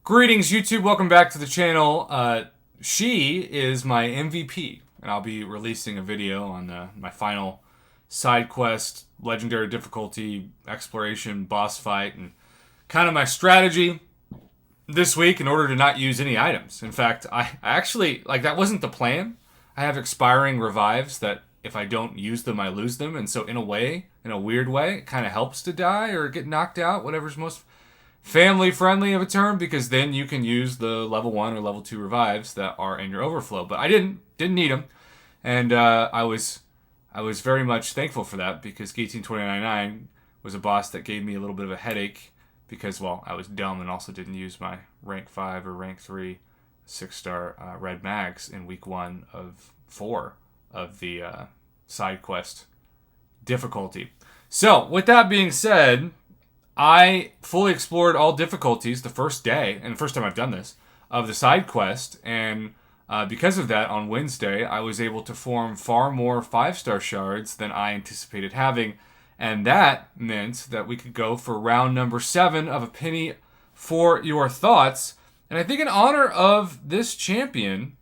Greetings, YouTube. Welcome back to the channel. She is my MVP, and I'll be releasing a video on my final side quest, legendary difficulty, exploration, boss fight, and kind of my strategy this week in order to not use any items. In fact, I actually, that wasn't the plan. I have expiring revives that if I don't use them, I lose them, and so in a weird way, it kind of helps to die or get knocked out, whatever's most family friendly of a term, because then you can use the level 1 or level 2 revives that are in your overflow. But I didn't need them, and I was very much thankful for that, because Gatein 2099 was a boss that gave me a little bit of a headache because, well, I was dumb and also didn't use my rank 5 or rank 3 6-star red mags in week 1 of 4 of the side quest difficulty. So with that being said, I fully explored all difficulties the first day, and the first time I've done this, of the side quest, and because of that, on Wednesday, I was able to form far more 5-star shards than I anticipated having, and that meant that we could go for round number 7 of a penny for your thoughts. And I think in honor of this champion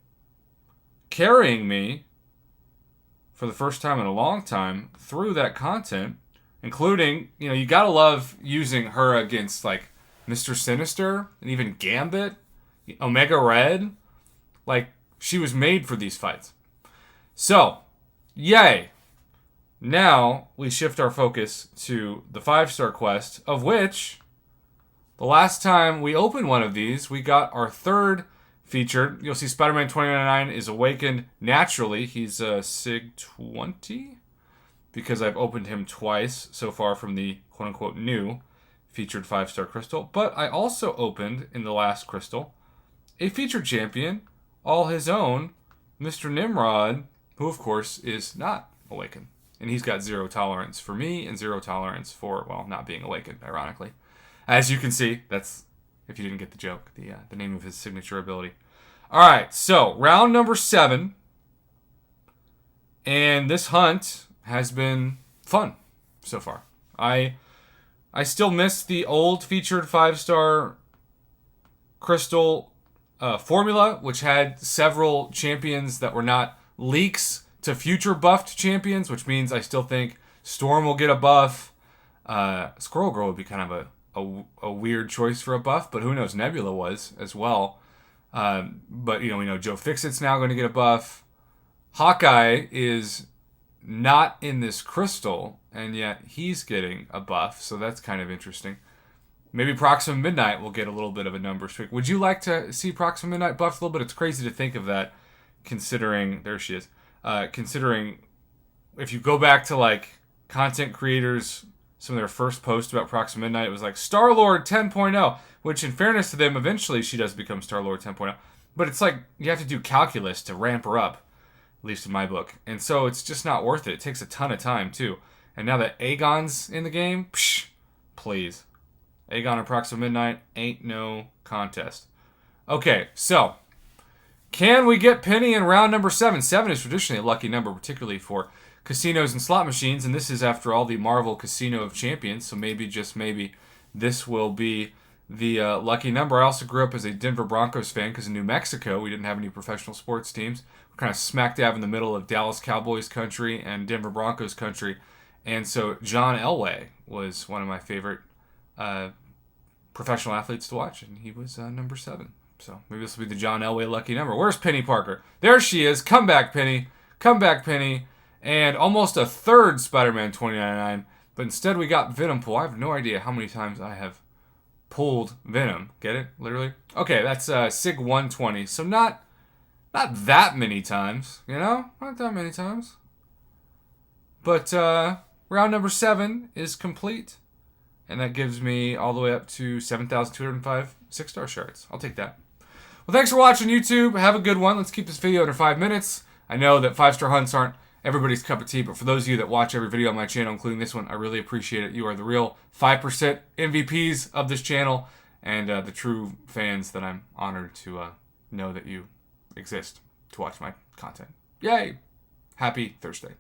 carrying me for the first time in a long time through that content, including, you gotta love using her against, Mr. Sinister and even Gambit, Omega Red. She was made for these fights. So, yay. Now, we shift our focus to the 5-star quest, of which, the last time we opened one of these, we got our third featured. You'll see Spider-Man 2099 is awakened naturally. He's a Sig 20? Because I've opened him twice so far from the quote-unquote new featured 5-star crystal. But I also opened, in the last crystal, a featured champion, all his own, Mr. Nimrod, who of course is not awakened. And he's got 0 tolerance for me and 0 tolerance for, well, not being awakened, ironically. As you can see, that's, if you didn't get the joke, the name of his signature ability. Alright, so, round number 7. And this hunt has been fun so far. I still miss the old featured 5-star crystal formula, which had several champions that were not leaks to future buffed champions, which means I still think Storm will get a buff. Squirrel Girl would be kind of a weird choice for a buff, but who knows? Nebula was as well. But we know Joe Fixit's now going to get a buff. Hawkeye is not in this crystal, and yet he's getting a buff, so that's kind of interesting. Maybe Proxima Midnight will get a little bit of a number streak. Would you like to see Proxima Midnight buffed a little bit? It's crazy to think of that, considering, there she is, considering if you go back to content creators, some of their first posts about Proxima Midnight, it was Star-Lord 10.0, which in fairness to them, eventually she does become Star-Lord 10.0, but it's you have to do calculus to ramp her up, at least in my book. And so it's just not worth it. It takes a ton of time, too. And now that Aegon's in the game, please. Aegon and Proxima Midnight ain't no contest. Okay, so, can we get Penny in round number 7? 7 is traditionally a lucky number, particularly for casinos and slot machines, and this is, after all, the Marvel Casino of Champions, so maybe, just maybe, this will be the lucky number. I also grew up as a Denver Broncos fan, because in New Mexico, we didn't have any professional sports teams. We're kind of smack dab in the middle of Dallas Cowboys country and Denver Broncos country. And so John Elway was one of my favorite professional athletes to watch, and he was number 7. So maybe this will be the John Elway lucky number. Where's Penny Parker? There she is. Come back, Penny. Come back, Penny. And almost a third Spider-Man 2099, but instead we got Venom Pull. I have no idea how many times I have pulled Venom. Get it? Literally? Okay, that's Sig 120. So not that many times, Not that many times. But round number 7 is complete. And that gives me all the way up to 7,205 6-star shards. I'll take that. Well, thanks for watching, YouTube. Have a good one. Let's keep this video under 5 minutes. I know that 5-star hunts aren't everybody's cup of tea, but for those of you that watch every video on my channel, including this one, I really appreciate it. You are the real 5% MVPs of this channel, and the true fans that I'm honored to know that you exist to watch my content. Yay! Happy Thursday.